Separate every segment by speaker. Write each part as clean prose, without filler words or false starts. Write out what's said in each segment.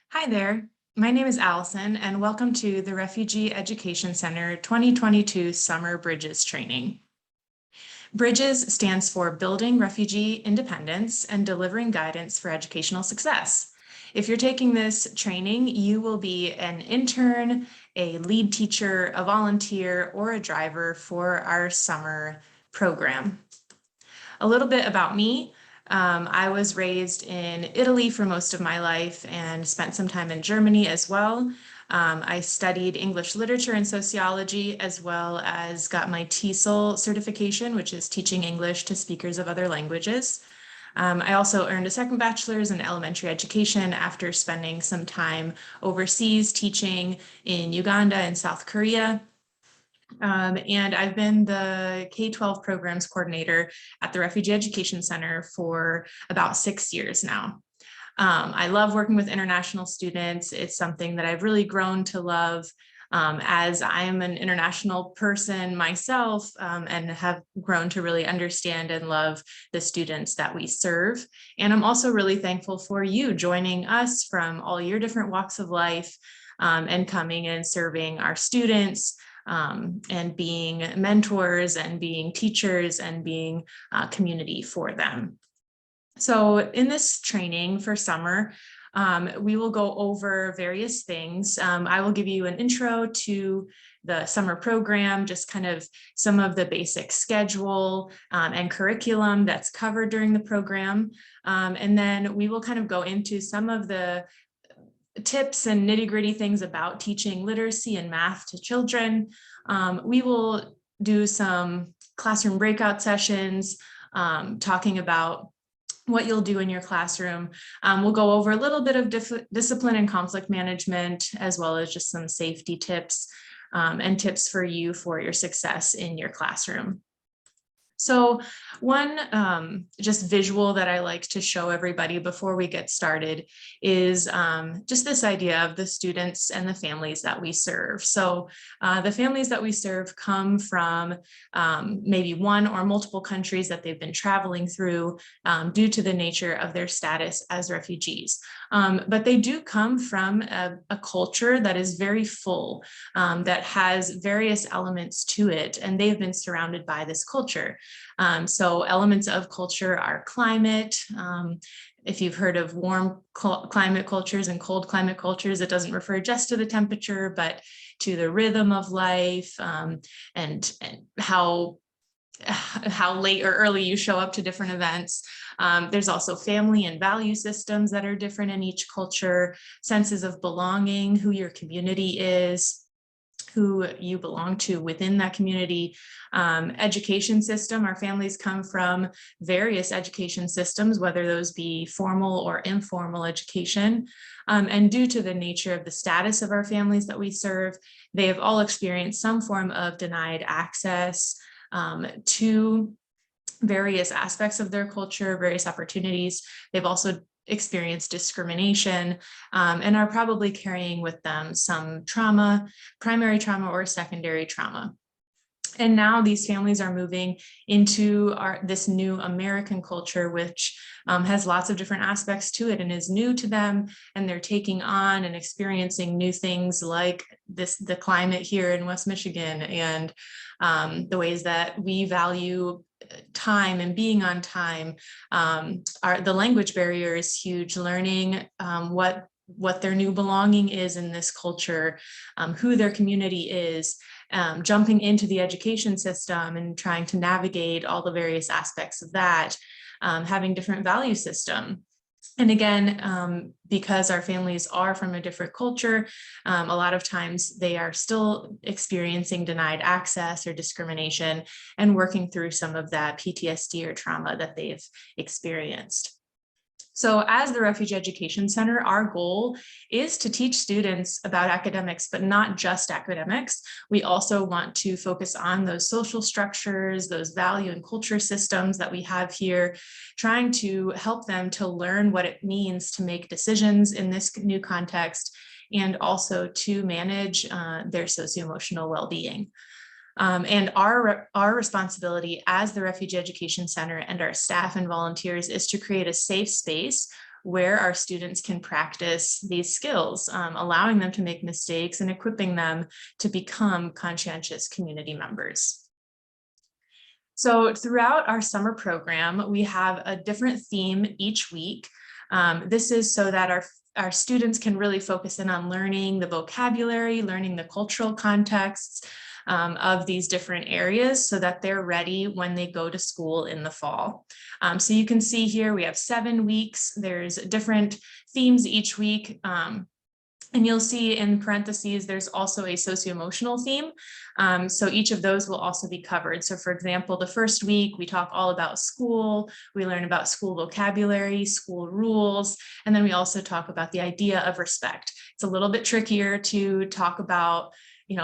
Speaker 1: Hi there, my name is Allison and welcome to the Refugee Education Center 2022 Summer Bridges Training. Bridges stands for Building Refugee Independence and Delivering Guidance for Educational Success. If you're taking this training, you will be an intern, a lead teacher, a volunteer, or a driver for our summer program. A little bit about me. I was raised in Italy for most of my life and spent some time in Germany as well. I studied English literature and sociology, as well as got my TESOL certification, which is teaching English to speakers of other languages. I also earned a second bachelor's in elementary education after spending some time overseas teaching in Uganda and South Korea. And I've been the K-12 programs coordinator at the Refugee Education Center for about 6 years now. I love working with international students. It's something that I've really grown to love as I am an international person myself and have grown to really understand and love the students that we serve. And I'm also really thankful for you joining us from all your different walks of life and coming and serving our students. And being mentors and being teachers and being community for them. So in this training for summer, we will go over various things. I will give you an intro to the summer program, just kind of some of the basic schedule and curriculum that's covered during the program. And then we will kind of go into some of the tips and nitty-gritty things about teaching literacy and math to children. We will do some classroom breakout sessions, talking about what you'll do in your classroom. We'll go over a little bit of discipline and conflict management, as well as just some safety tips and tips for you for your success in your classroom. So one just visual that I like to show everybody before we get started is just this idea of the students and the families that we serve. So the families that we serve come from maybe one or multiple countries that they've been traveling through due to the nature of their status as refugees. But they do come from a culture that is very full, that has various elements to it, and they've been surrounded by this culture. So elements of culture are climate. If you've heard of warm climate cultures and cold climate cultures, it doesn't refer just to the temperature, but to the rhythm of life and how late or early you show up to different events. There's also family and value systems that are different in each culture, senses of belonging, who your community is, who you belong to within that community. Education system, our families come from various education systems, whether those be formal or informal education. And due to the nature of the status of our families that we serve, they have all experienced some form of denied access to various aspects of their culture, various opportunities. They've also experienced discrimination and are probably carrying with them some trauma, primary trauma or secondary trauma. And now these families are moving into this new American culture, which has lots of different aspects to it and is new to them. And they're taking on and experiencing new things like the climate here in West Michigan and the ways that we value time and being on time. The language barrier is huge, learning what their new belonging is in this culture, who their community is, jumping into the education system and trying to navigate all the various aspects of that, having different value system. And again, because our families are from a different culture, a lot of times they are still experiencing denied access or discrimination and working through some of that PTSD or trauma that they've experienced. So as the Refugee Education Center, our goal is to teach students about academics, but not just academics. We also want to focus on those social structures, those value and culture systems that we have here, trying to help them to learn what it means to make decisions in this new context, and also to manage their socio-emotional well-being. And our responsibility as the Refugee Education Center and our staff and volunteers is to create a safe space where our students can practice these skills, allowing them to make mistakes and equipping them to become conscientious community members. So throughout our summer program, we have a different theme each week. This is so that our students can really focus in on learning the vocabulary, learning the cultural contexts of these different areas so that they're ready when they go to school in the fall. So you can see here we have 7 weeks. There's different themes each week. And you'll see in parentheses, there's also a socio-emotional theme. So each of those will also be covered. So for example, the first week, we talk all about school, we learn about school vocabulary, school rules, and then we also talk about the idea of respect. It's a little bit trickier to talk about,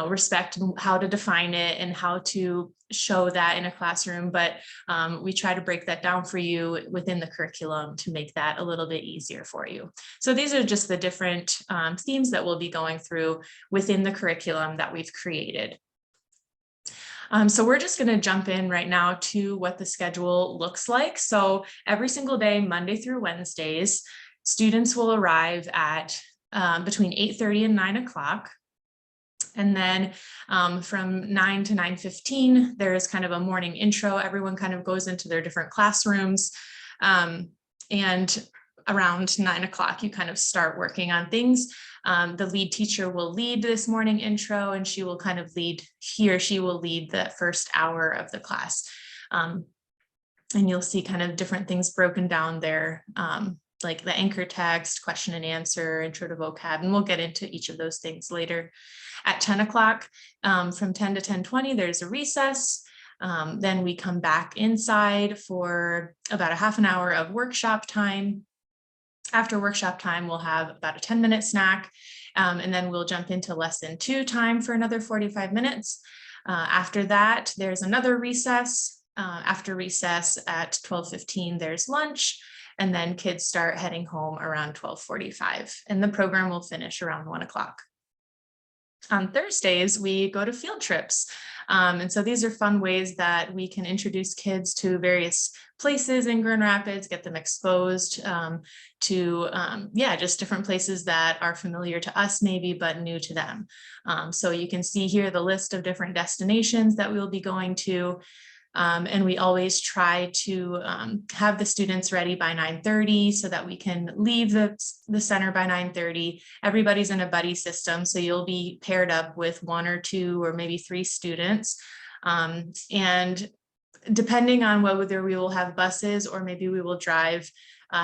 Speaker 1: respect and how to define it and how to show that in a classroom, but we try to break that down for you within the curriculum to make that a little bit easier for you. So these are just the different themes that we'll be going through within the curriculum that we've created. So we're just going to jump in right now to what the schedule looks like. So every single day, Monday through Wednesdays, students will arrive at between 8:30 and 9 o'clock. And then from 9 to 9:15, there is kind of a morning intro. Everyone kind of goes into their different classrooms. And around 9 o'clock, you kind of start working on things. The lead teacher will lead this morning intro, and she or she will lead the first hour of the class. And you'll see kind of different things broken down there, like the anchor text, question and answer, intro to vocab, and we'll get into each of those things later. At 10 o'clock, from 10 to 10:20, there's a recess. Then we come back inside for about a half an hour of workshop time. After workshop time, we'll have about a 10-minute snack, and then we'll jump into lesson 2 time for another 45 minutes. After that, there's another recess. After recess at 12:15, there's lunch, and then kids start heading home around 12:45, and the program will finish around 1 o'clock. On Thursdays, we go to field trips. And so these are fun ways that we can introduce kids to various places in Grand Rapids, get them exposed to, just different places that are familiar to us maybe, but new to them. So you can see here the list of different destinations that we'll be going to. And we always try to have the students ready by 9:30 so that we can leave the center by 9:30. Everybody's in a buddy system, so you'll be paired up with 1 or 2 or maybe 3 students. And depending on whether we will have buses or maybe we will drive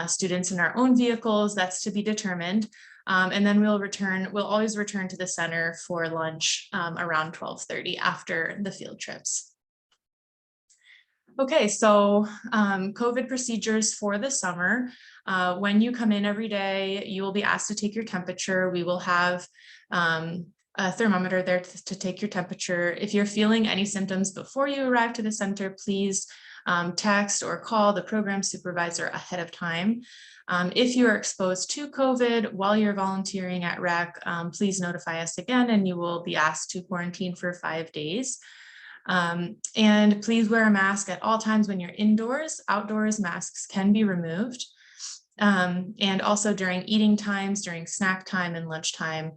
Speaker 1: students in our own vehicles, that's to be determined. And then we'll always return to the center for lunch around 12:30 after the field trips. Okay, so COVID procedures for the summer. When you come in every day, you will be asked to take your temperature. We will have a thermometer there to take your temperature. If you're feeling any symptoms before you arrive to the center, please text or call the program supervisor ahead of time. If you are exposed to COVID while you're volunteering at REC, please notify us again and you will be asked to quarantine for 5 days. And please wear a mask at all times when you're indoors. Outdoors, masks can be removed. And also during eating times, during snack time and lunchtime,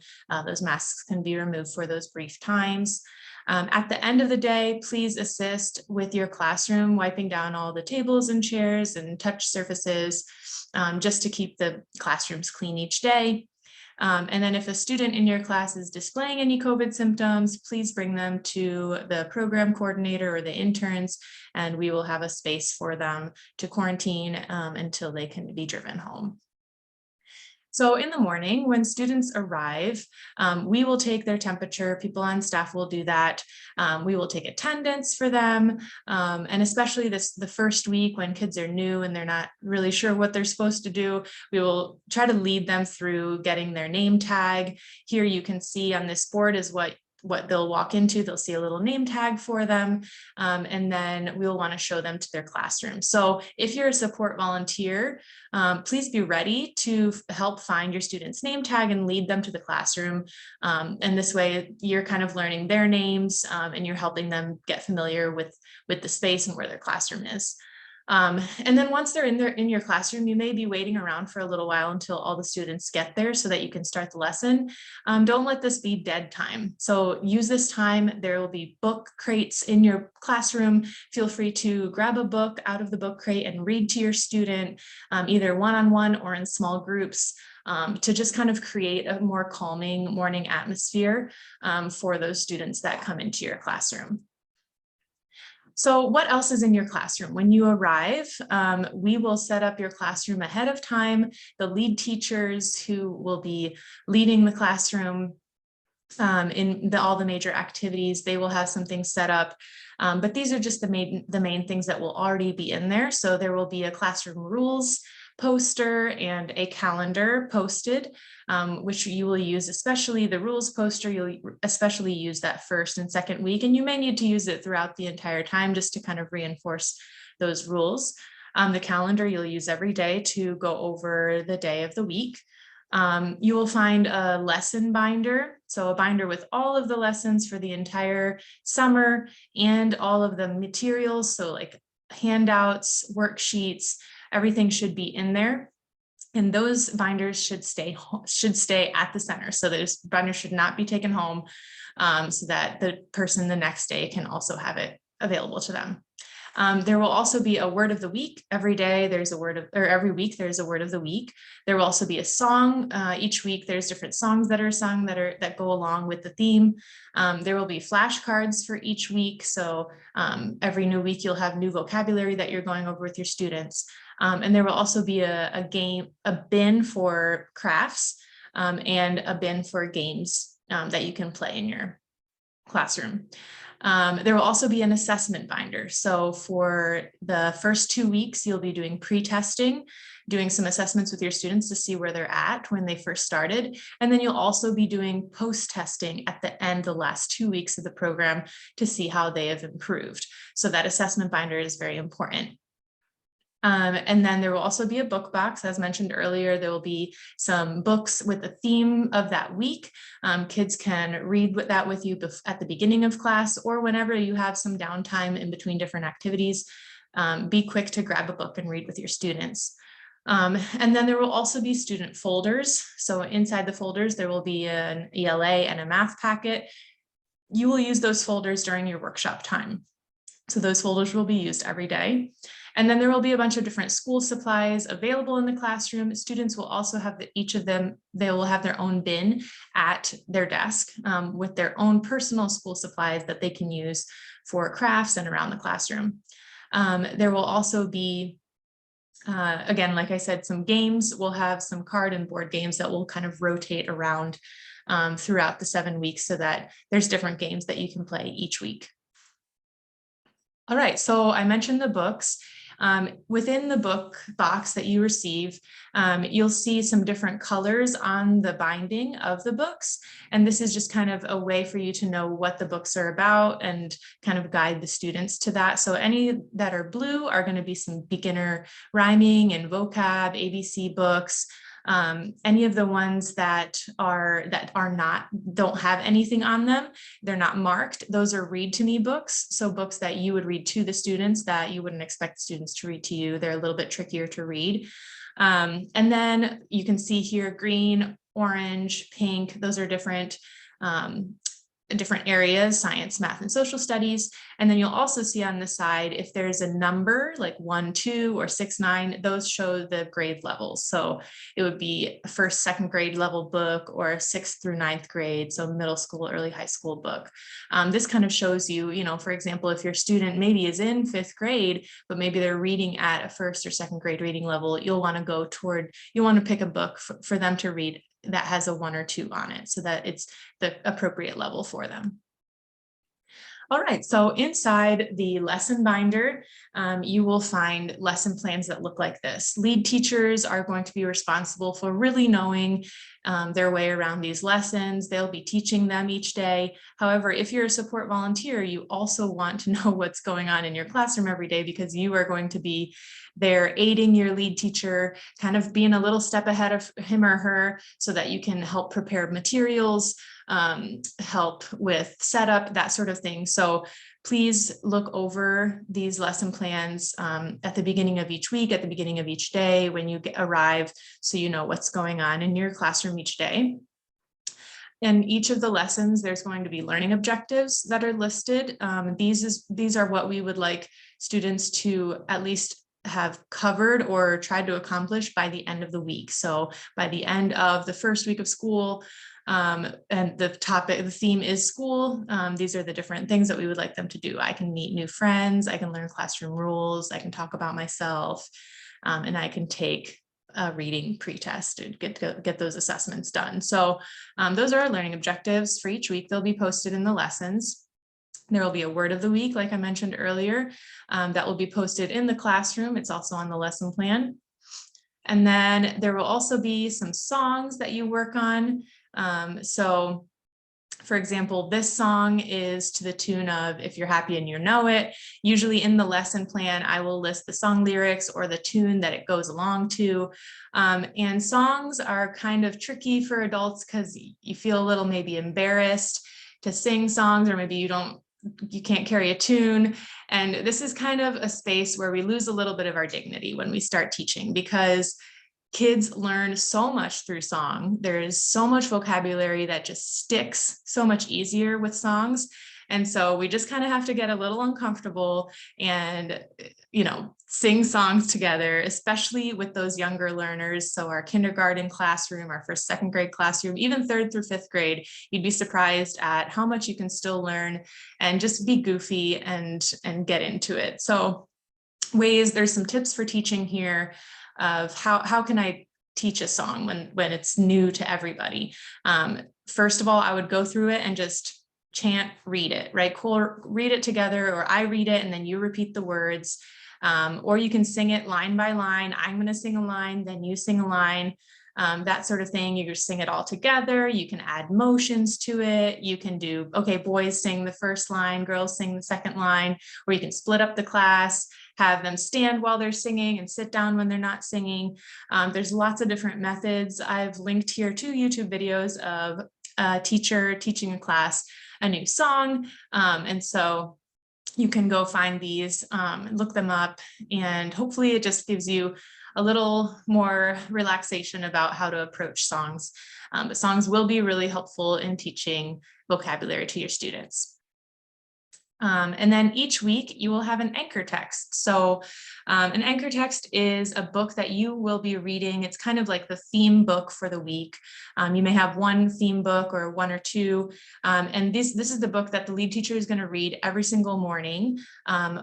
Speaker 1: those masks can be removed for those brief times. At the end of the day, please assist with your classroom, wiping down all the tables and chairs and touch surfaces, just to keep the classrooms clean each day. And then if a student in your class is displaying any COVID symptoms, please bring them to the program coordinator or the interns, and we will have a space for them to quarantine until they can be driven home. So in the morning, when students arrive, we will take their temperature. People on staff will do that. We will take attendance for them. And especially the first week when kids are new and they're not really sure what they're supposed to do, we will try to lead them through getting their name tag. Here you can see on this board is what they'll walk into. They'll see a little name tag for them, and then we'll want to show them to their classroom. So if you're a support volunteer, please be ready to help find your student's name tag and lead them to the classroom. And this way you're kind of learning their names and you're helping them get familiar with the space and where their classroom is. And then once they're in your classroom, you may be waiting around for a little while until all the students get there so that you can start the lesson. Don't let this be dead time. So use this time. There will be book crates in your classroom. Feel free to grab a book out of the book crate and read to your student, either one-on-one or in small groups, to just kind of create a more calming morning atmosphere for those students that come into your classroom. So what else is in your classroom? When you arrive, we will set up your classroom ahead of time. The lead teachers who will be leading the classroom in all the major activities, they will have some things set up. But these are just the main things that will already be in there. So there will be a classroom rules poster and a calendar posted, which you will use, especially the rules poster. You'll especially use that first and second week, and you may need to use it throughout the entire time just to kind of reinforce those rules. The calendar you'll use every day to go over the day of the week. You will find a lesson binder, so a binder with all of the lessons for the entire summer and all of the materials, so like handouts, worksheets, everything should be in there. And those binders should stay at the center. So those binders should not be taken home, so that the person the next day can also have it available to them. There will also be a word of the week. Every day there's a word of, or every week there's a word of the week. There will also be a song. Each week there's different songs that are sung that go along with the theme. There will be flashcards for each week. So every new week you'll have new vocabulary that you're going over with your students. And there will also be a bin for crafts, and a bin for games that you can play in your classroom. There will also be an assessment binder. So for the first 2 weeks, you'll be doing pre-testing, doing some assessments with your students to see where they're at when they first started. And then you'll also be doing post-testing at the end, the last 2 weeks of the program, to see how they have improved. So that assessment binder is very important. And then there will also be a book box. As mentioned earlier, there will be some books with the theme of that week. Kids can read that with you at the beginning of class, or whenever you have some downtime in between different activities. Be quick to grab a book and read with your students. And then there will also be student folders. So inside the folders, there will be an ELA and a math packet. You will use those folders during your workshop time. So those folders will be used every day. And then there will be a bunch of different school supplies available in the classroom. Students will also have each of them, they will have their own bin at their desk with their own personal school supplies that they can use for crafts and around the classroom. There will also be, again, like I said, some games. We'll have some card and board games that will kind of rotate around throughout the 7 weeks, so that there's different games that you can play each week. All right, so I mentioned the books. Within the book box that you receive, you'll see some different colors on the binding of the books. And this is just kind of a way for you to know what the books are about and kind of guide the students to that. So any that are blue are going to be some beginner rhyming and vocab, ABC books. Any of the ones that don't have anything on them, they're not marked, those are read to me books. So books that you would read to the students that you wouldn't expect the students to read to you. They're a little bit trickier to read. And then you can see here green, orange, pink, those are different areas, science, math, and social studies. And then you'll also see on the side, if there's a number like 1, 2, or 6, 9, those show the grade levels. So it would be a first, second grade level book, or a 6th through 9th grade. So middle school, early high school book. This kind of shows you, for example, if your student maybe is in 5th grade, but maybe they're reading at a 1st or 2nd grade reading level, you'll want to pick a book for them to read that has a 1 or 2 on it, so that it's the appropriate level for them. All right, so inside the lesson binder, you will find lesson plans that look like this. Lead teachers are going to be responsible for really knowing their way around these lessons. They'll be teaching them each day. However, if you're a support volunteer, you also want to know what's going on in your classroom every day, because you are going to be there aiding your lead teacher, kind of being a little step ahead of him or her, so that you can help prepare materials, help with setup, that sort of thing. So Please look over these lesson plans at the beginning of each week, at the beginning of each day when you arrive, so you know what's going on in your classroom each day. In each of the lessons, there's going to be learning objectives that are listed. These are what we would like students to at least have covered or tried to accomplish by the end of the week. So by the end of the first week of school, and the theme is school. These are the different things that we would like them to do. I can meet new friends, I can learn classroom rules, I can talk about myself, and I can take a reading pretest and get those assessments done. So those are our learning objectives for each week. They'll be posted in the lessons. There will be a word of the week, like I mentioned earlier, that will be posted in the classroom. It's also on the lesson plan. And then there will also be some songs that you work on. So for example, this song is to the tune of If You're Happy and You Know It. Usually in the lesson plan, I will list the song lyrics or the tune that it goes along to. And songs are kind of tricky for adults because you feel a little maybe embarrassed to sing songs, or maybe you can't carry a tune. And this is kind of a space where we lose a little bit of our dignity when we start teaching, because kids learn so much through song. There's so much vocabulary that just sticks so much easier with songs. And so we just kind of have to get a little uncomfortable and, sing songs together, especially with those younger learners. So our kindergarten classroom, our first, second grade classroom, even third through fifth grade, you'd be surprised at how much you can still learn and just be goofy and get into it. So there's some tips for teaching here of how can I teach a song when it's new to everybody. First of all, I would go through it and just chant, read it, right? Cool, read it together, or I read it and then you repeat the words. Or you can sing it line by line. I'm going to sing a line, then you sing a line, that sort of thing. You just sing it all together. You can add motions to it. You can do, okay, boys sing the first line, girls sing the second line, or you can split up the class, have them stand while they're singing and sit down when they're not singing. There's lots of different methods. I've linked here 2 YouTube videos of a teacher teaching a class a new song. And so you can go find these, look them up, and hopefully it just gives you a little more relaxation about how to approach songs. But songs will be really helpful in teaching vocabulary to your students. And then each week you will have an anchor text. So an anchor text is a book that you will be reading. It's kind of like the theme book for the week. You may have one theme book or 1 or 2. And this is the book that the lead teacher is going to read every single morning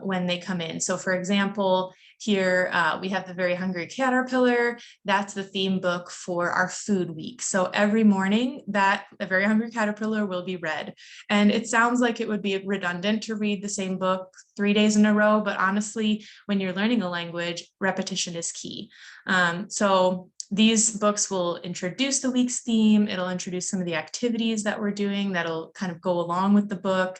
Speaker 1: when they come in. So for example, here we have The Very Hungry Caterpillar. That's the theme book for our food week. So every morning The Very Hungry Caterpillar will be read. And it sounds like it would be redundant to read the same book 3 days in a row, but honestly, when you're learning a language, repetition is key. So these books will introduce the week's theme. It'll introduce some of the activities that we're doing that'll kind of go along with the book.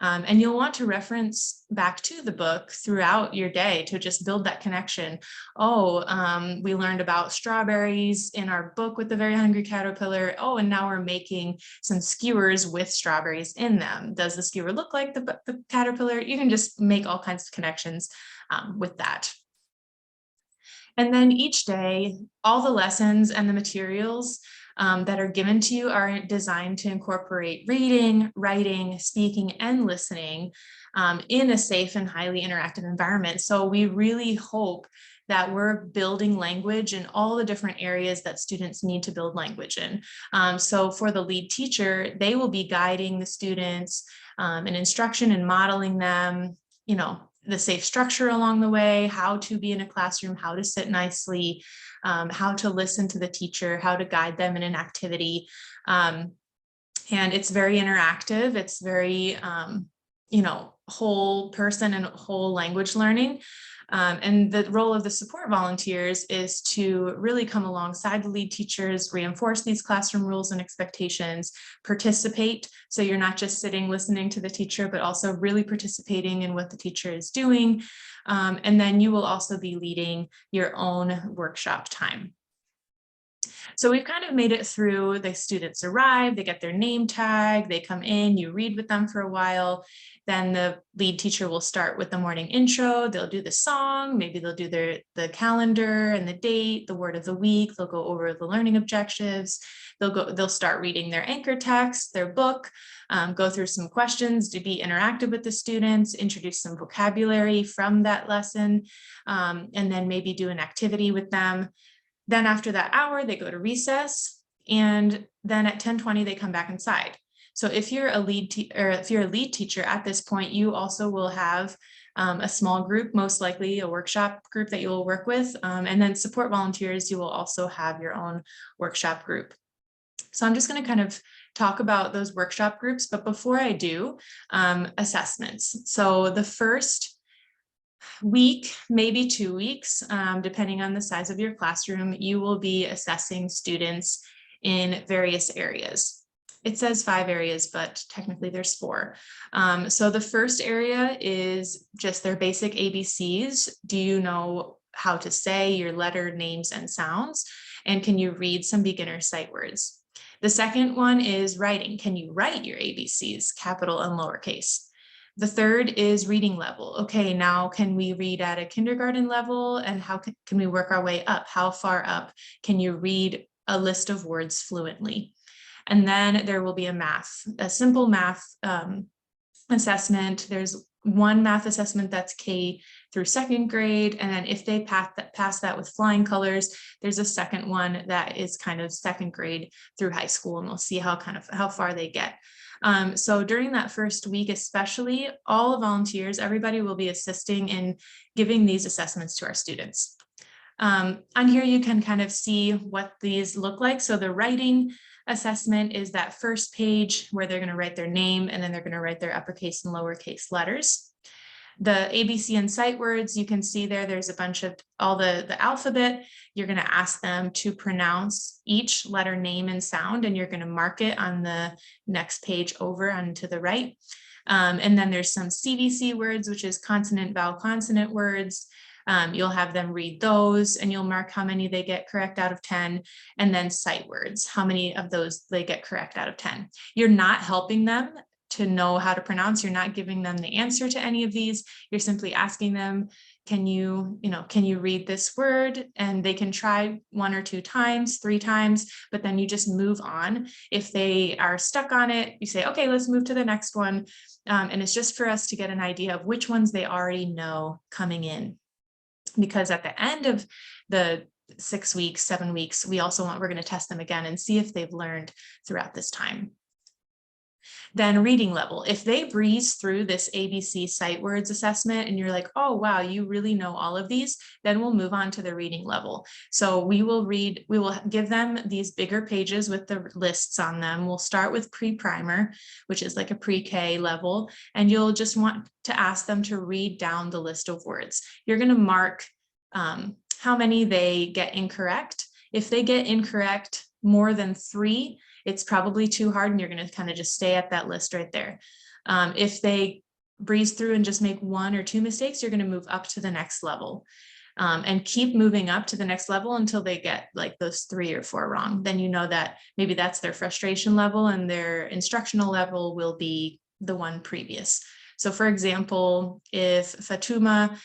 Speaker 1: And you'll want to reference back to the book throughout your day to just build that connection. We learned about strawberries in our book with The Very Hungry Caterpillar. And now we're making some skewers with strawberries in them. Does the skewer look like the caterpillar? You can just make all kinds of connections with that. And then each day, all the lessons and the materials that are given to you are designed to incorporate reading, writing, speaking, and listening in a safe and highly interactive environment. So we really hope that we're building language in all the different areas that students need to build language in. So for the lead teacher, they will be guiding the students in instruction and modeling them, the safe structure along the way, how to be in a classroom, how to sit nicely, how to listen to the teacher, how to guide them in an activity. And it's very interactive. It's very, whole person and whole language learning. And the role of the support volunteers is to really come alongside the lead teachers, reinforce these classroom rules and expectations, participate. So you're not just sitting listening to the teacher, but also really participating in what the teacher is doing. And then you will also be leading your own workshop time. So we've kind of made it through. The students arrive, they get their name tag, they come in, you read with them for a while. Then the lead teacher will start with the morning intro. They'll do the song, maybe they'll do the calendar and the date, the word of the week. They'll go over the learning objectives. They'll start reading their anchor text, their book, go through some questions to be interactive with the students, introduce some vocabulary from that lesson, and then maybe do an activity with them. Then after that hour, they go to recess, and then at 10:20, they come back inside. So if you're a lead teacher at this point, you also will have a small group, most likely a workshop group that you will work with, and then support volunteers, you will also have your own workshop group. So I'm just going to kind of talk about those workshop groups, but before I do, assessments. So the first week, maybe 2 weeks, depending on the size of your classroom, you will be assessing students in various areas. It says 5 areas, but technically there's 4. So the first area is just their basic ABCs. Do you know how to say your letter names and sounds? And can you read some beginner sight words? The second one is writing. Can you write your ABCs, capital and lowercase? The third is reading level. Okay, now can we read at a kindergarten level, and how can we work our way up? How far up can you read a list of words fluently? And then there will be a simple math assessment. There's one math assessment that's K through 2nd grade. And then if they pass that with flying colors, there's a second one that is kind of 2nd grade through high school, and we'll see how far they get. So during that first week, especially, all volunteers, everybody will be assisting in giving these assessments to our students. On here, you can kind of see what these look like. So the writing assessment is that first page where they're going to write their name, and then they're going to write their uppercase and lowercase letters. The ABC and sight words, you can see there's a bunch of all the alphabet. You're going to ask them to pronounce each letter name and sound, and you're going to mark it on the next page over and to the right. And then there's some CVC words, which is consonant, vowel, consonant words. You'll have them read those, and you'll mark how many they get correct out of 10, and then sight words, how many of those they get correct out of 10. You're not helping them to know how to pronounce. You're not giving them the answer to any of these. You're simply asking them, can you read this word? And they can try 1 or 2 times, 3 times, but then you just move on. If they are stuck on it, you say, okay, let's move to the next one. And it's just for us to get an idea of which ones they already know coming in. Because at the end of the 6 weeks, 7 weeks, we're going to test them again and see if they've learned throughout this time. Then reading level. If they breeze through this ABC sight words assessment and you're like, oh, wow, you really know all of these, then we'll move on to the reading level. So we will give them these bigger pages with the lists on them. We'll start with pre-primer, which is like a pre-K level, and you'll just want to ask them to read down the list of words. You're going to mark how many they get incorrect. If they get incorrect more than 3, it's probably too hard, and you're going to kind of just stay at that list right there. If they breeze through and just make 1 or 2 mistakes, you're going to move up to the next level, and keep moving up to the next level until they get like those 3 or 4 wrong. Then you know that maybe that's their frustration level, and their instructional level will be the one previous. So for example, if Fatuma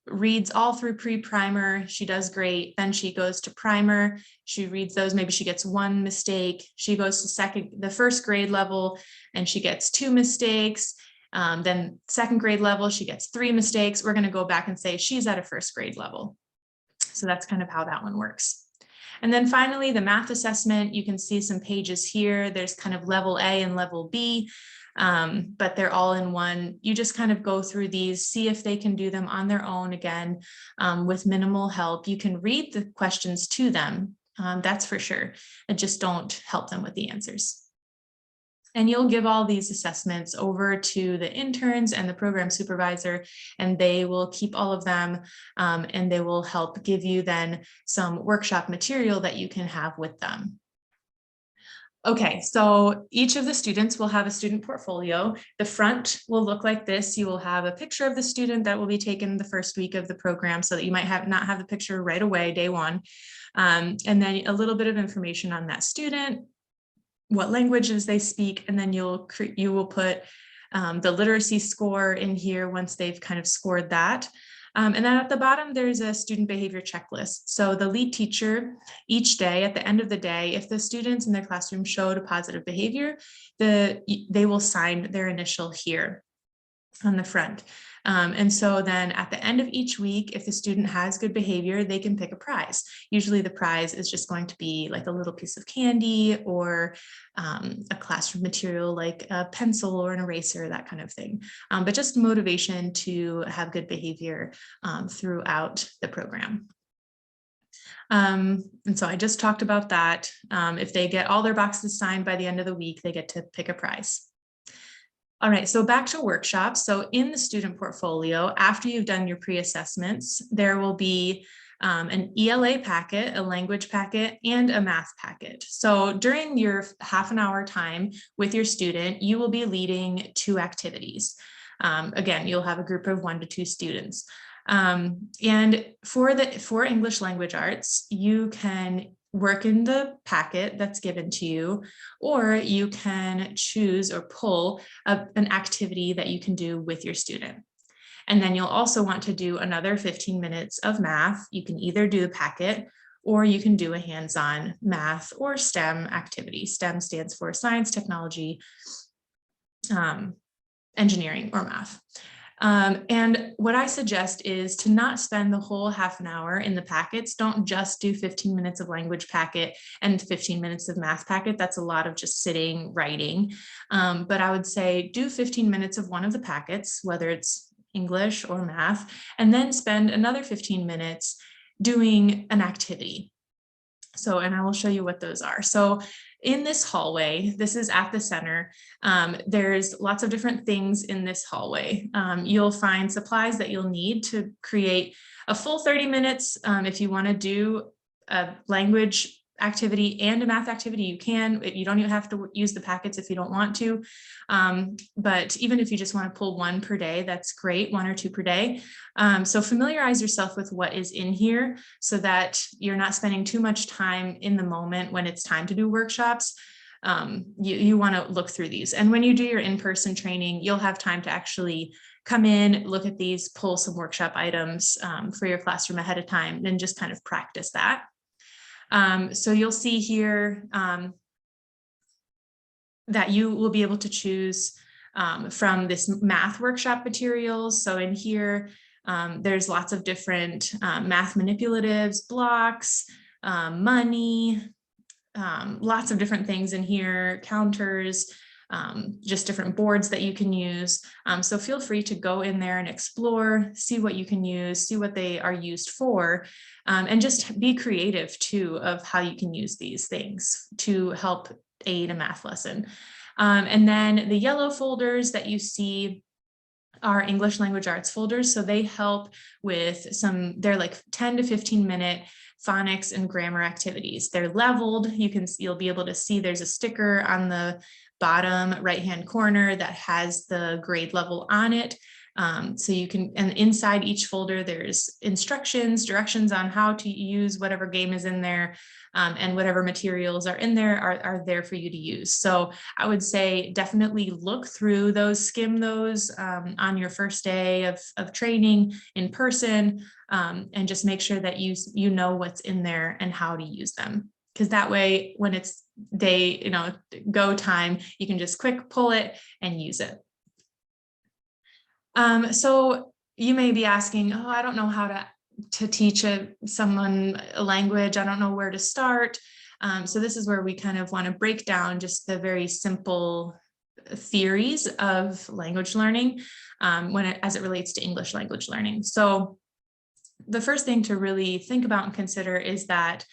Speaker 1: reads all through pre-primer, she does great. Then she goes to primer, she reads those, maybe she gets 1 mistake. She goes to the 1st grade level and she gets 2 mistakes. Then 2nd grade level, she gets 3 mistakes. We're going to go back and say she's at a 1st grade level. So that's kind of how that one works. And then finally, the math assessment, you can see some pages here. There's kind of level A and level B. But they're all in one. You just kind of go through these, see if they can do them on their own again, with minimal help. You can read the questions to them, that's for sure, and just don't help them with the answers. And you'll give all these assessments over to the interns and the program supervisor, and they will keep all of them, and they will help give you then some workshop material that you can have with them. Okay, so each of the students will have a student portfolio. The front will look like this. You will have a picture of the student that will be taken the first week of the program, so that you might not have the picture right away, day one. And then a little bit of information on that student, what languages they speak, and then you will put the literacy score in here once they've kind of scored that. And then at the bottom, there's a student behavior checklist. So the lead teacher each day, at the end of the day, if the students in their classroom showed a positive behavior, they will sign their initial here on the front. And so then at the end of each week, if the student has good behavior, they can pick a prize. Usually the prize is just going to be like a little piece of candy or a classroom material like a pencil or an eraser, that kind of thing. But just motivation to have good behavior throughout the program. And so I just talked about that. If they get all their boxes signed by the end of the week, they get to pick a prize. All right, so back to workshops. So in the student portfolio, after you've done your pre-assessments, there will be an ELA packet, a language packet, and a math packet. So during your half an hour time with your student, you will be leading 2 activities. Again, you'll have a group of 1 to 2 students. And for English language arts, you can work in the packet that's given to you, or you can choose or pull an activity that you can do with your student. And then you'll also want to do another 15 minutes of math. You can either do the packet or you can do a hands-on math or STEM activity. STEM stands for science, technology, engineering, or math. And what I suggest is to not spend the whole half an hour in the packets. Don't just do 15 minutes of language packet and 15 minutes of math packet. That's a lot of just sitting, writing. But I would say do 15 minutes of one of the packets, whether it's English or math, and then spend another 15 minutes doing an activity. So, and I will show you what those are. So in this hallway, this is at the center, there's lots of different things in this hallway. You'll find supplies that you'll need to create a full 30 minutes. If you want to do a language activity and a math activity, you can. You don't even have to use the packets if you don't want to. But even if you just want to pull 1 per day, that's great, 1 or 2 per day. So familiarize yourself with what is in here so that you're not spending too much time in the moment when it's time to do workshops. You want to look through these. And when you do your in-person training, you'll have time to actually come in, look at these, pull some workshop items for your classroom ahead of time, and just kind of practice that. So you'll see here that you will be able to choose from this math workshop materials. So in here, there's lots of different math manipulatives, blocks, money, lots of different things in here, counters, just different boards that you can use. So feel free to go in there and explore, see what you can use, see what they are used for, and just be creative too of how you can use these things to help aid a math lesson. And then the yellow folders that you see are English language arts folders. So they help with they're like 10 to 15 minute phonics and grammar activities. They're leveled. You'll be able to see there's a sticker on the bottom right-hand corner that has the grade level on it. So you can, and inside each folder, there's instructions, directions on how to use whatever game is in there, and whatever materials are in there are there for you to use. So I would say definitely look through those, skim those on your first day of training in person, and just make sure that you know what's in there and how to use them. Because that way, when it's go time, you can just quick pull it and use it. So you may be asking, oh, I don't know how to teach someone a language. I don't know where to start. So this is where we kind of want to break down just the very simple theories of language learning as it relates to English language learning. So the first thing to really think about and consider is that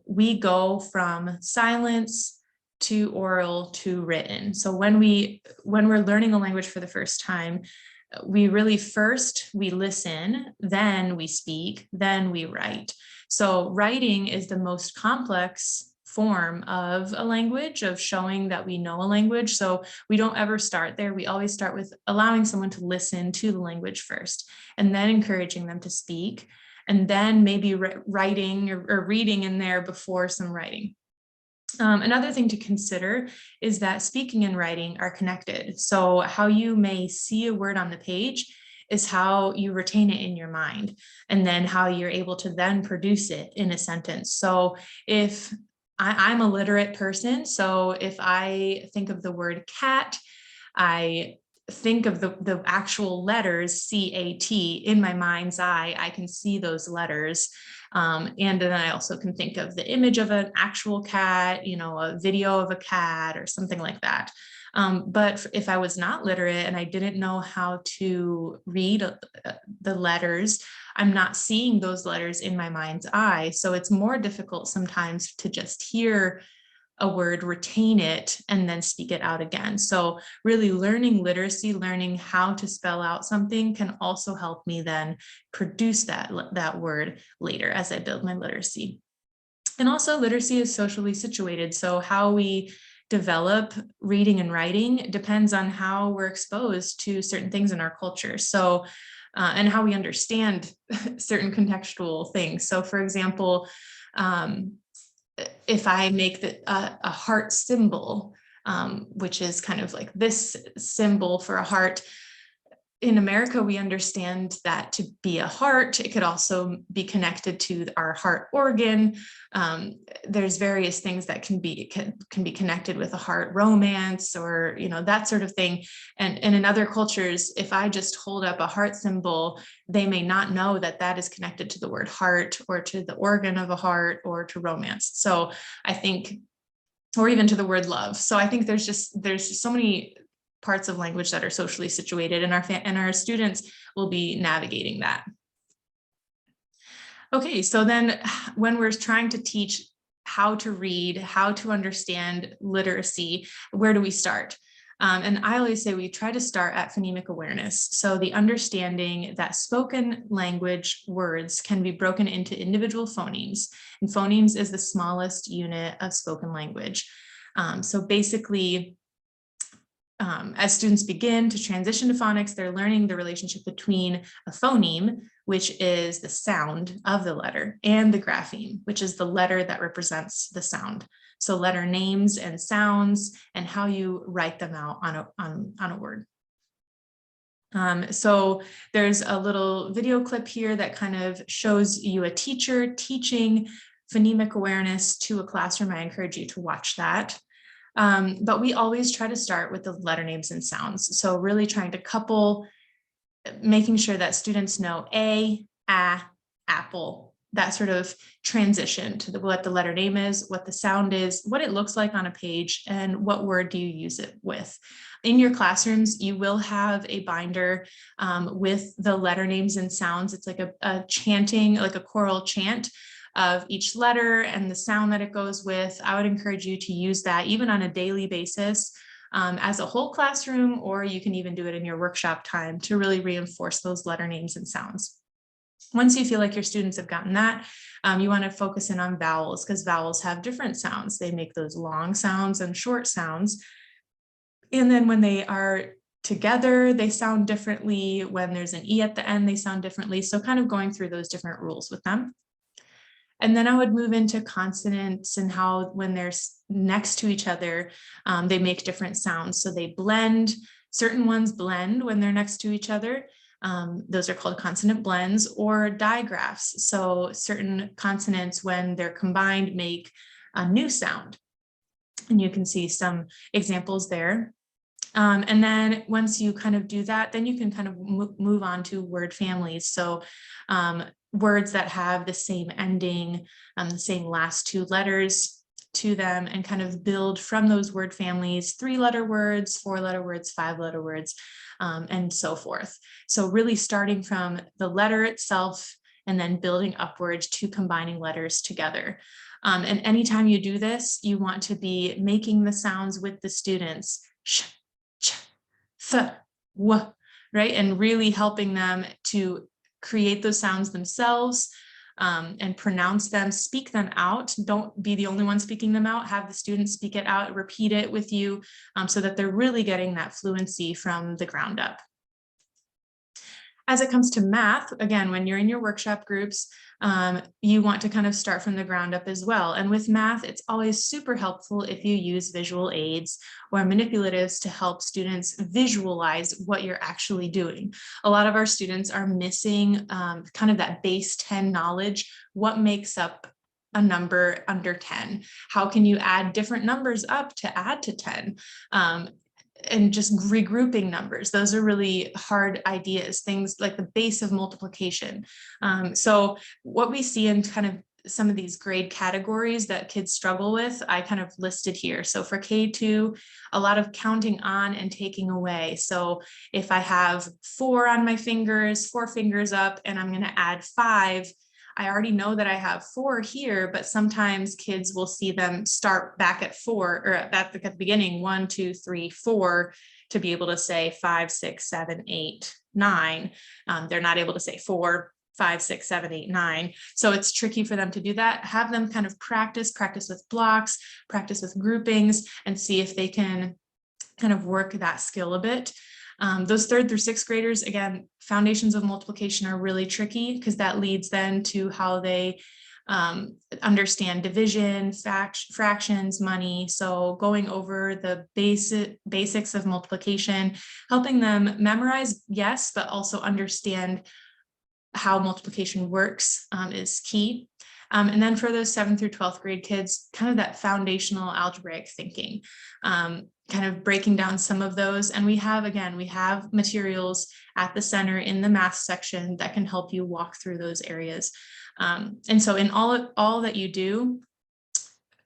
Speaker 1: we go from silence to oral to written. So when we're learning a language for the first time, we really we listen, then we speak, then we write. So writing is the most complex form of a language, of showing that we know a language. So we don't ever start there. We always start with allowing someone to listen to the language first, and then encouraging them to speak, and then maybe writing or reading in there before some writing. Another thing to consider is that speaking and writing are connected. So how you may see a word on the page is how you retain it in your mind, and then how you're able to then produce it in a sentence. So if I'm a literate person, so if I think of the word cat, I think of the actual letters C-A-T in my mind's eye. I can see those letters. And then I also can think of the image of an actual cat, you know, a video of a cat or something like that. But if I was not literate and I didn't know how to read the letters, I'm not seeing those letters in my mind's eye. So it's more difficult sometimes to just hear a word, retain it, and then speak it out again. So really learning literacy, learning how to spell out something can also help me then produce that word later as I build my literacy. And also literacy is socially situated. So how we develop reading and writing depends on how we're exposed to certain things in our culture. So and how we understand certain contextual things. So for example, if I make a heart symbol, which is kind of like this symbol for a heart, in America, we understand that to be a heart, it could also be connected to our heart organ. There's various things that can be connected with a heart romance, or, you know, that sort of thing. And in other cultures, if I just hold up a heart symbol, they may not know that that is connected to the word heart, or to the organ of a heart, or to romance. So I think, or even to the word love. So I think there's just so many parts of language that are socially situated, and our students will be navigating that. Okay, so then when we're trying to teach how to read, how to understand literacy, where do we start? And I always say we try to start at phonemic awareness. So the understanding that spoken language words can be broken into individual phonemes, and phonemes is the smallest unit of spoken language. So basically, as students begin to transition to phonics, they're learning the relationship between a phoneme, which is the sound of the letter, and the grapheme, which is the letter that represents the sound. So letter names and sounds, and how you write them out on a word. So there's a little video clip here that kind of shows you a teacher teaching phonemic awareness to a classroom. I encourage you to watch that. But we always try to start with the letter names and sounds. So really trying to couple, making sure that students know a, apple, that sort of transition to what the letter name is, what the sound is, what it looks like on a page, and what word do you use it with. In your classrooms, you will have a binder with the letter names and sounds. It's like a chanting, like a choral chant of each letter and the sound that it goes with. I would encourage you to use that even on a daily basis as a whole classroom, or you can even do it in your workshop time to really reinforce those letter names and sounds. Once you feel like your students have gotten that, you want to focus in on vowels, because vowels have different sounds. They make those long sounds and short sounds. And then when they are together, they sound differently. When there's an E at the end, they sound differently. So kind of going through those different rules with them. And then I would move into consonants and how when they're next to each other, they make different sounds. So they blend, certain ones blend when they're next to each other. Those are called consonant blends, or digraphs. So certain consonants, when they're combined, make a new sound. And you can see some examples there. And then once you kind of do that, then you can kind of move on to word families. So words that have the same ending, the same last two letters to them, and kind of build from those word families, 3-letter words, 4-letter words, 5-letter words, and so forth. So really starting from the letter itself and then building upwards to combining letters together. And anytime you do this, you want to be making the sounds with the students, sh, ch, th, w, right? And really helping them to create those sounds themselves, and pronounce them, speak them out. Don't be the only one speaking them out. Have the students speak it out, repeat it with you, so that they're really getting that fluency from the ground up. As it comes to math, again, when you're in your workshop groups, you want to kind of start from the ground up as well. And with math, it's always super helpful if you use visual aids or manipulatives to help students visualize what you're actually doing. A lot of our students are missing kind of that base 10 knowledge. What makes up a number under 10? How can you add different numbers up to add to 10? And just regrouping numbers. Those are really hard ideas, things like the base of multiplication. So what we see in kind of some of these grade categories that kids struggle with, I kind of listed here. So for K2, a lot of counting on and taking away. So if I have 4 on my fingers, 4 fingers up, and I'm going to add 5, I already know that I have 4 here, but sometimes kids will see them start back at 4 or at the beginning, 1, 2, 3, 4 to be able to say 5, 6, 7, 8, 9. They're not able to say 4, 5, 6, 7, 8, 9. So it's tricky for them to do that. Have them kind of practice with blocks, practice with groupings, and see if they can kind of work that skill a bit. Those 3rd through 6th graders, again, foundations of multiplication are really tricky because that leads then to how they understand division, fractions, money. So going over the basics of multiplication, helping them memorize, yes, but also understand how multiplication works is key. And then for those 7th through 12th grade kids, kind of that foundational algebraic thinking, kind of breaking down some of those. And we have materials at the center in the math section that can help you walk through those areas. And so in all that you do,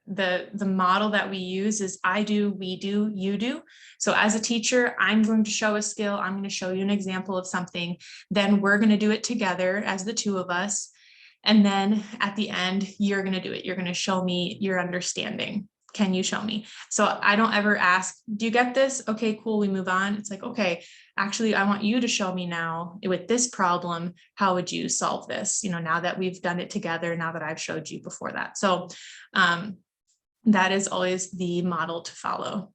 Speaker 1: the model that we use is I do, we do, you do. So as a teacher, I'm going to show a skill. I'm going to show you an example of something. Then we're going to do it together as the 2 of us. And then at the end, you're going to do it. You're going to show me your understanding. Can you show me? So I don't ever ask, do you get this? Okay, cool. We move on. It's like, okay, actually, I want you to show me now with this problem, how would you solve this? You know, now that we've done it together, now that I've showed you before that. So that is always the model to follow.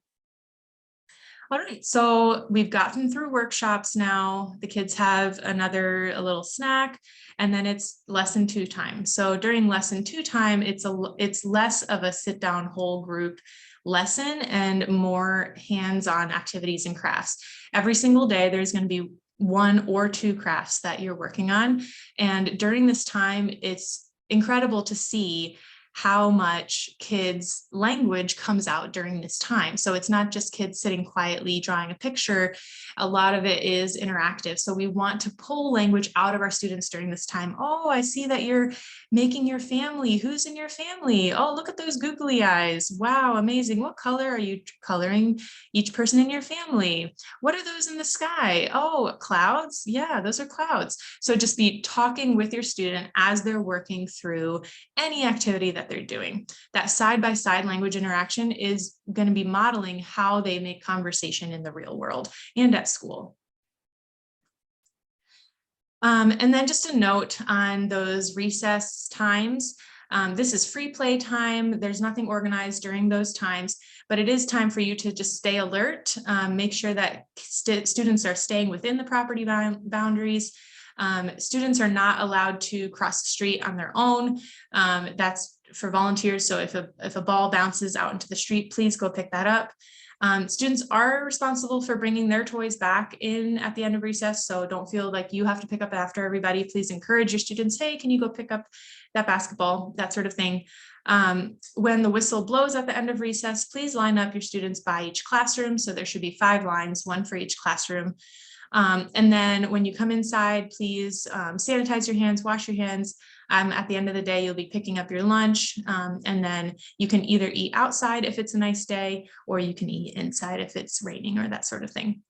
Speaker 1: All right, so we've gotten through workshops now. The kids have a little snack, and then it's lesson 2 time. So during lesson 2 time, it's less of a sit down whole group lesson and more hands-on activities and crafts. Every single day, there's going to be 1 or 2 crafts that you're working on. And during this time, it's incredible to see how much kids' language comes out during this time. So it's not just kids sitting quietly drawing a picture. A lot of it is interactive. So we want to pull language out of our students during this time. Oh, I see that you're making your family. Who's in your family? Oh, look at those googly eyes. Wow, amazing. What color are you coloring each person in your family? What are those in the sky? Oh, clouds. Yeah, those are clouds. So just be talking with your student as they're working through any activity that they're doing. That side-by-side language interaction is going to be modeling how they make conversation in the real world and at school. And then just a note on those recess times. This is free play time. There's nothing organized during those times, but it is time for you to just stay alert. Make sure that students are staying within the property boundaries. Students are not allowed to cross the street on their own. That's for volunteers. So if a ball bounces out into the street, please go pick that up. Students are responsible for bringing their toys back in at the end of recess. So don't feel like you have to pick up after everybody. Please encourage your students. Hey, can you go pick up that basketball, that sort of thing. When the whistle blows at the end of recess, please line up your students by each classroom. So there should be 5 lines, 1 for each classroom. And then when you come inside, please sanitize your hands, wash your hands. At the end of the day, you'll be picking up your lunch, and then you can either eat outside if it's a nice day, or you can eat inside if it's raining or that sort of thing.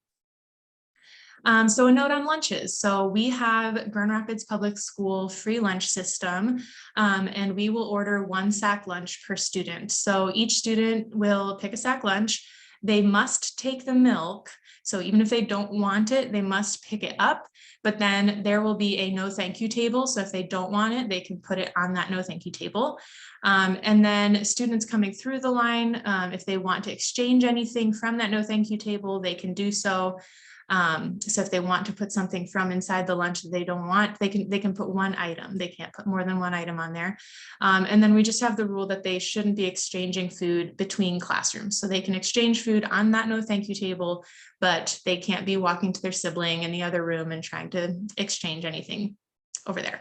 Speaker 1: So a note on lunches. So we have Grand Rapids Public School free lunch system, and we will order 1 sack lunch per student. So each student will pick a sack lunch. They must take the milk So even if they don't want it, they must pick it up, but then there will be a no thank you table. So if they don't want it, they can put it on that no thank you table. And then students coming through the line, if they want to exchange anything from that no thank you table, they can do so. So if they want to put something from inside the lunch that they don't want, they can put one item. They can't put more than one item on there. And then we just have the rule that they shouldn't be exchanging food between classrooms. So they can exchange food on that no thank you table, but they can't be walking to their sibling in the other room and trying to exchange anything over there.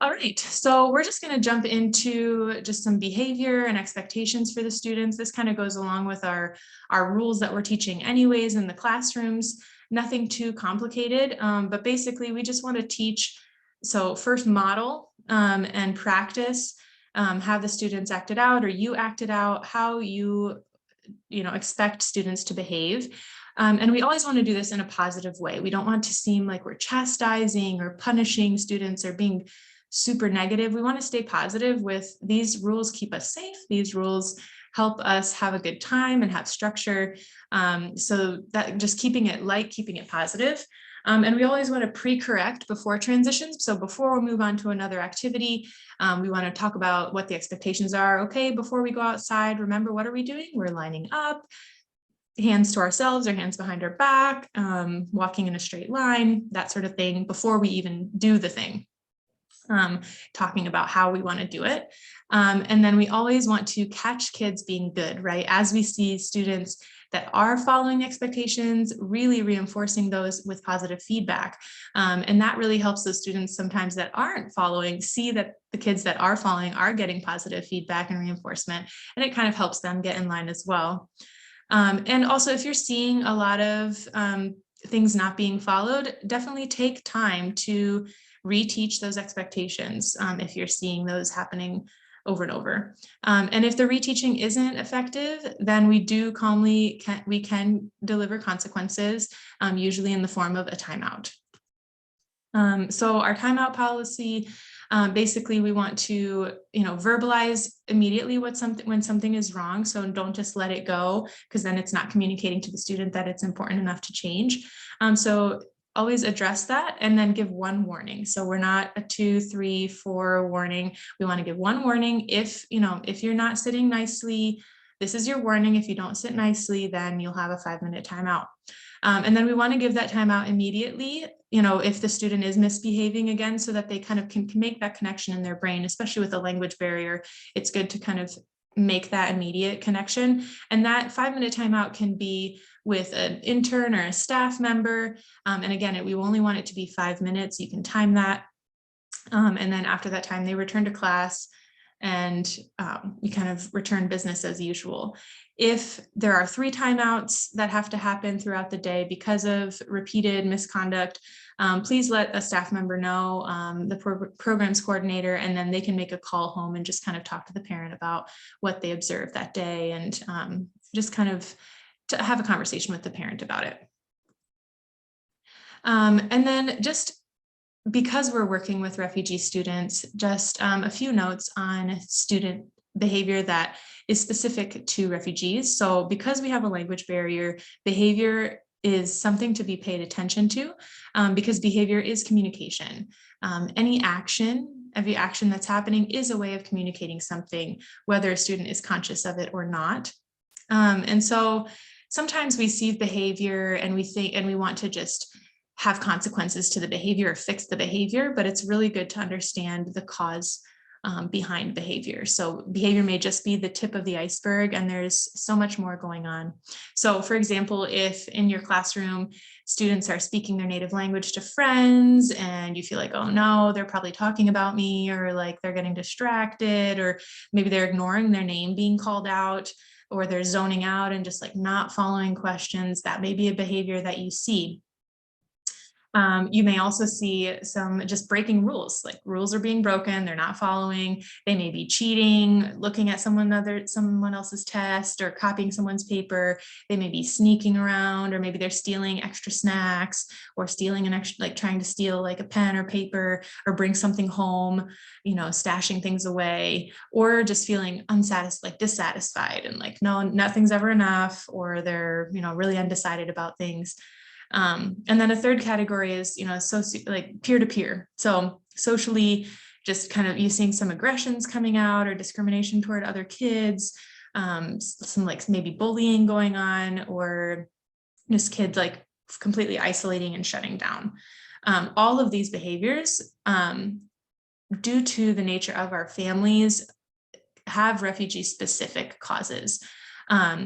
Speaker 1: All right, so we're just going to jump into just some behavior and expectations for the students. This kind of goes along with our rules that we're teaching anyways in the classrooms. Nothing too complicated, but basically we just want to teach. So first model and practice, have the students act it out, or you act it out, how you expect students to behave. And we always want to do this in a positive way. We don't want to seem like we're chastising or punishing students or being super negative. We want to stay positive with these rules, keep us safe. These rules help us have a good time and have structure. So that just keeping it light, keeping it positive. And we always want to pre-correct before transitions. So before we move on to another activity, we want to talk about what the expectations are. Okay, before we go outside, remember, what are we doing? We're lining up, hands to ourselves or hands behind our back, walking in a straight line, that sort of thing, before we even do the thing. Talking about how we want to do it. And then we always want to catch kids being good, right? As we see students that are following expectations, really reinforcing those with positive feedback. And that really helps those students sometimes that aren't following see that the kids that are following are getting positive feedback and reinforcement, and it kind of helps them get in line as well. And also, if you're seeing a lot of things not being followed, definitely take time to reteach those expectations if you're seeing those happening over and over. And if the reteaching isn't effective, then we can deliver consequences, usually in the form of a timeout. So our timeout policy, basically we want to, verbalize immediately when something is wrong. So don't just let it go, because then it's not communicating to the student that it's important enough to change. So always address that and then give one warning. So we're not a 2, 3, 4 warning. We want to give one warning. If you're not sitting nicely, this is your warning. If you don't sit nicely, then you'll have a 5-minute timeout. And then we want to give that timeout immediately, if the student is misbehaving again, so that they kind of can make that connection in their brain, especially with a language barrier. It's good to kind of make that immediate connection. And that 5-minute timeout can be with an intern or a staff member. And again, we only want it to be 5 minutes. You can time that. And then after that time, they return to class and we kind of return business as usual. If there are 3 timeouts that have to happen throughout the day because of repeated misconduct, please let a staff member know, the programs coordinator, and then they can make a call home and just kind of talk to the parent about what they observed that day, and just kind of to have a conversation with the parent about it. And then just because we're working with refugee students, just a few notes on student behavior that is specific to refugees. So because we have a language barrier, behavior is something to be paid attention to, because behavior is communication. Every action that's happening is a way of communicating something, whether a student is conscious of it or not. And so sometimes we see behavior and we want to just have consequences to the behavior or fix the behavior, but it's really good to understand the cause behind behavior. So behavior may just be the tip of the iceberg, and there's so much more going on. So for example, if in your classroom, students are speaking their native language to friends and you feel like, oh no, they're probably talking about me, or like they're getting distracted, or maybe they're ignoring their name being called out, or they're zoning out and just like not following questions, that may be a behavior that you see. You may also see some just breaking rules, like rules are being broken, they're not following, they may be cheating, looking at someone else's test or copying someone's paper, they may be sneaking around, or maybe they're stealing extra snacks or stealing an extra, like trying to steal like a pen or paper or bring something home, stashing things away, or just feeling unsatisfied, like dissatisfied and like, no, nothing's ever enough, or they're, really undecided about things. And then a third category is, like peer-to-peer. So socially, just kind of you seeing some aggressions coming out or discrimination toward other kids, some like maybe bullying going on, or just kids like completely isolating and shutting down. All of these behaviors, due to the nature of our families, have refugee-specific causes.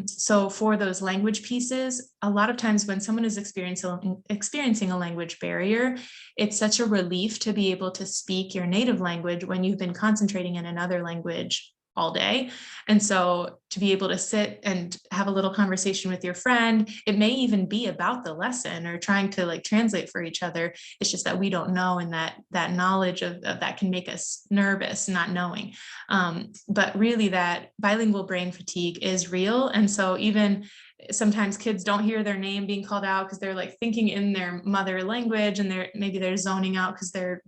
Speaker 1: So for those language pieces, a lot of times when someone is experiencing a language barrier, it's such a relief to be able to speak your native language when you've been concentrating in another language all day. And so to be able to sit and have a little conversation with your friend, it may even be about the lesson or trying to like translate for each other. It's just that we don't know, and that knowledge of that can make us nervous, not knowing. But really that bilingual brain fatigue is real. And so even sometimes kids don't hear their name being called out because they're like thinking in their mother language, and maybe they're zoning out because they're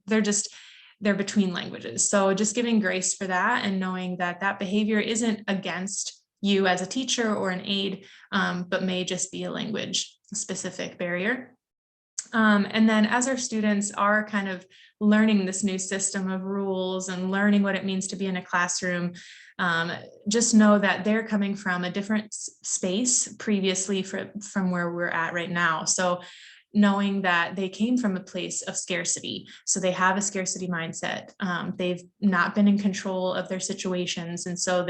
Speaker 1: between languages. So just giving grace for that and knowing that that behavior isn't against you as a teacher or an aide, but may just be a language specific barrier. And then as our students are kind of learning this new system of rules and learning what it means to be in a classroom, just know that they're coming from a different space previously from where we're at right now. So knowing that they came from a place of scarcity. So they have a scarcity mindset. They've not been in control of their situations. And so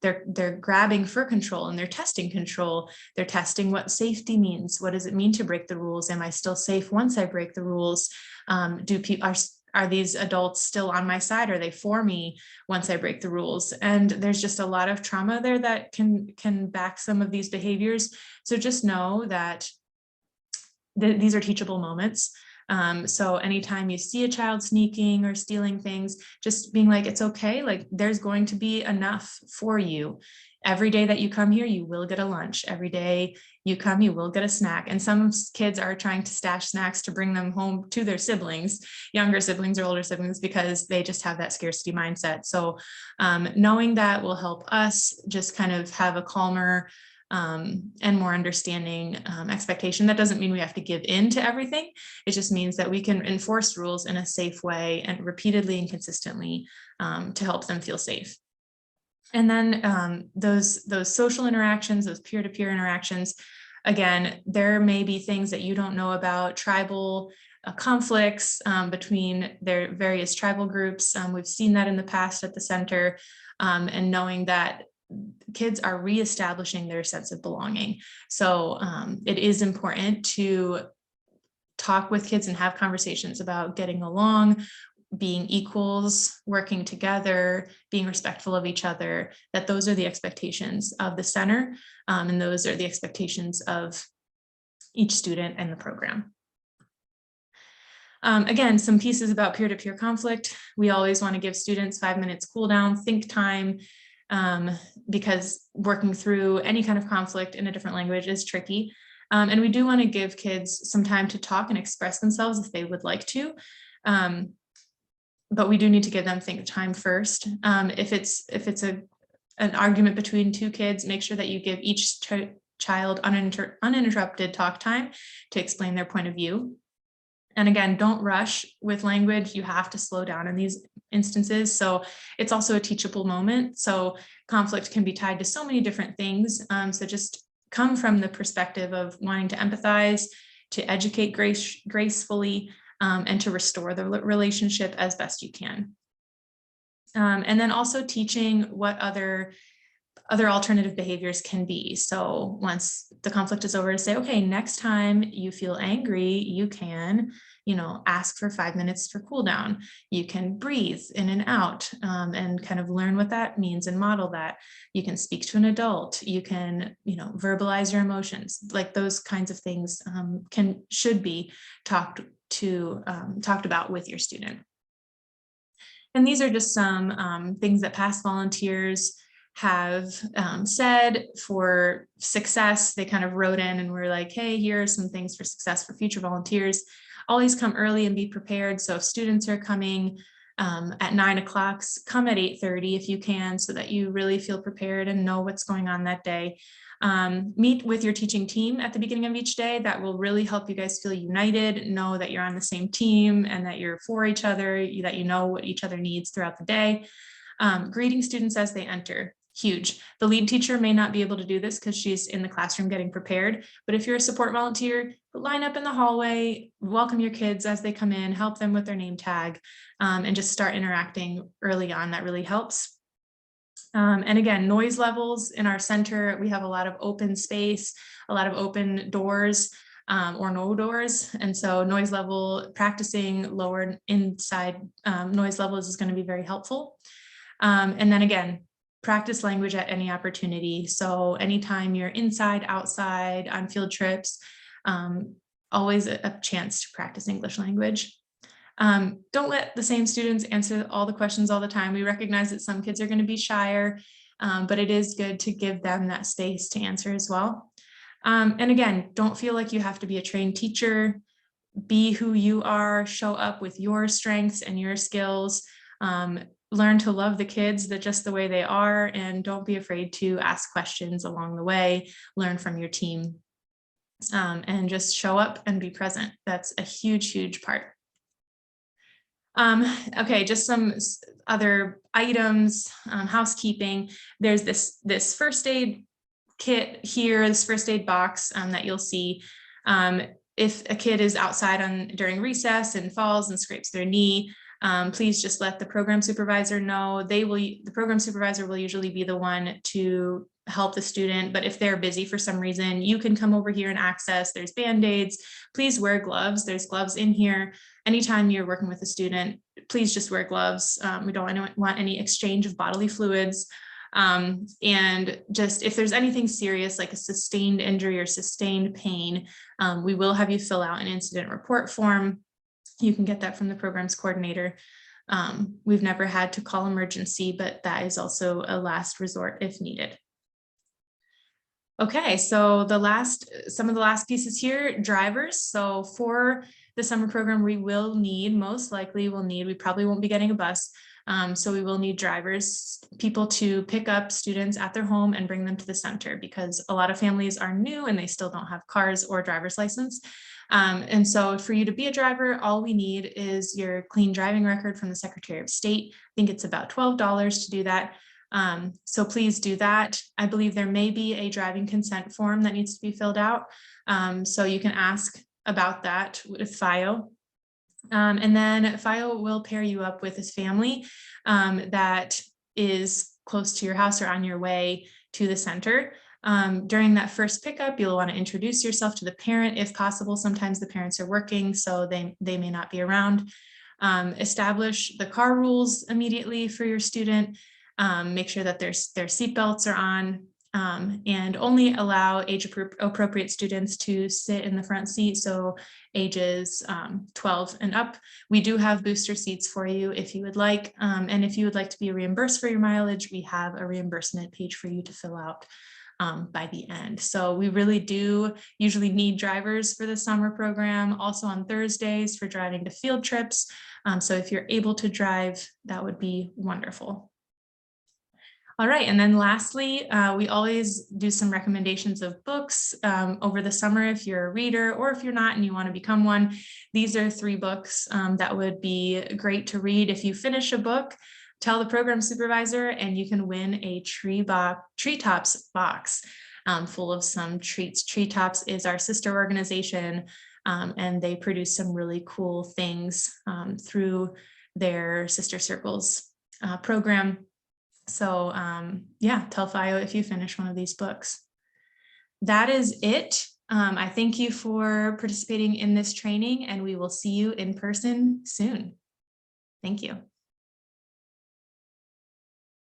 Speaker 1: they're grabbing for control, and they're testing control. They're testing what safety means. What does it mean to break the rules? Am I still safe once I break the rules? Are these adults still on my side? Are they for me once I break the rules? And there's just a lot of trauma there that can back some of these behaviors. So just know that these are teachable moments. So anytime you see a child sneaking or stealing things, just being like, it's okay. Like there's going to be enough for you. Every day that you come here, you will get a lunch. Every day you come, you will get a snack. And some kids are trying to stash snacks to bring them home to their siblings, younger siblings or older siblings, because they just have that scarcity mindset. So knowing that will help us just kind of have a calmer and more understanding expectation. That doesn't mean we have to give in to everything. It just means that we can enforce rules in a safe way and repeatedly and consistently to help them feel safe. And then those social interactions, those peer-to-peer interactions, again, there may be things that you don't know about, tribal conflicts between their various tribal groups. We've seen that in the past at the center, and knowing that kids are reestablishing their sense of belonging. So it is important to talk with kids and have conversations about getting along, being equals, working together, being respectful of each other, that those are the expectations of the center, and those are the expectations of each student and the program. Again, some pieces about peer-to-peer conflict. We always want to give students 5 minutes cool down, think time, because working through any kind of conflict in a different language is tricky. And we do want to give kids some time to talk and express themselves if they would like to. But we do need to give them think time first. If it's an argument between two kids, make sure that you give each child uninterrupted talk time to explain their point of view. And again, don't rush with language. You have to slow down in these instances. So it's also a teachable moment. So conflict can be tied to so many different things. So just come from the perspective of wanting to empathize, to educate gracefully, and to restore the relationship as best you can. And then also teaching what other alternative behaviors can be. So once the conflict is over, to say, okay, next time you feel angry, you can, ask for 5 minutes for cool down. You can breathe in and out, and kind of learn what that means and model that. You can speak to an adult. You can, verbalize your emotions. Like those kinds of things should be talked talked about with your student. And these are just some things that past volunteers have said for success. They kind of wrote in and were like, hey, here are some things for success for future volunteers. Always come early and be prepared. So if students are coming at 9 o'clock, come at 8:30 if you can, so that you really feel prepared and know what's going on that day. Meet with your teaching team at the beginning of each day. That will really help you guys feel united, know that you're on the same team and that you're for each other, that you know what each other needs throughout the day. Greeting students as they enter. Huge. The lead teacher may not be able to do this because she's in the classroom getting prepared, but if you're a support volunteer, line up in the hallway, welcome your kids as they come in, help them with their name tag, and just start interacting early on. That really helps. And again, noise levels in our center, we have a lot of open space, a lot of open doors or no doors. And so noise level, practicing lower inside noise levels is going to be very helpful. And then again, practice language at any opportunity. So anytime you're inside, outside, on field trips, always a chance to practice English language. Don't let the same students answer all the questions all the time. We recognize that some kids are going to be shyer, but it is good to give them that space to answer as well. And again, don't feel like you have to be a trained teacher. Be who you are, show up with your strengths and your skills. Learn to love the kids just the way they are, and don't be afraid to ask questions along the way. Learn from your team, and just show up and be present. That's a huge, huge part. Okay, just some other items, housekeeping. There's this first aid kit here, this first aid box that you'll see. If a kid is outside during recess and falls and scrapes their knee, please just let the program supervisor know. The program supervisor will usually be the one to help the student, but if they're busy for some reason, you can come over here and access. There's Band-Aids. Please wear gloves. There's gloves in here. Anytime you're working with a student, please just wear gloves. We don't want any exchange of bodily fluids. And just if there's anything serious like a sustained injury or sustained pain, we will have you fill out an incident report form. You can get that from the programs coordinator. We've never had to call emergency, but that is also a last resort if needed. Okay, so some of the last pieces here, drivers. So for the summer program, we probably won't be getting a bus. So we will need drivers, people to pick up students at their home and bring them to the center, because a lot of families are new and they still don't have cars or driver's license. And so for you to be a driver, all we need is your clean driving record from the Secretary of State. I think it's about $12 to do that. So please do that. I believe there may be a driving consent form that needs to be filled out. So you can ask about that with FIO. And then FIO will pair you up with his family that is close to your house or on your way to the center. During that first pickup, you'll want to introduce yourself to the parent if possible. Sometimes the parents are working, so they may not be around. Establish the car rules immediately for your student. Make sure that their seatbelts are on, and only allow age-appropriate students to sit in the front seat, so ages 12 and up. We do have booster seats for you if you would like, and if you would like to be reimbursed for your mileage, we have a reimbursement page for you to fill out by the end. So we really do usually need drivers for the summer program, also on Thursdays for driving to field trips. So if you're able to drive, that would be wonderful. All right, and then lastly, we always do some recommendations of books over the summer if you're a reader, or if you're not and you want to become one. These are 3 books that would be great to read. If you finish a book, tell the program supervisor and you can win a Treetops box full of some treats. Treetops is our sister organization, and they produce some really cool things through their Sister Circles program. So yeah, tell FIO if you finish one of these books. That is it. I thank you for participating in this training, and we will see you in person soon. Thank you.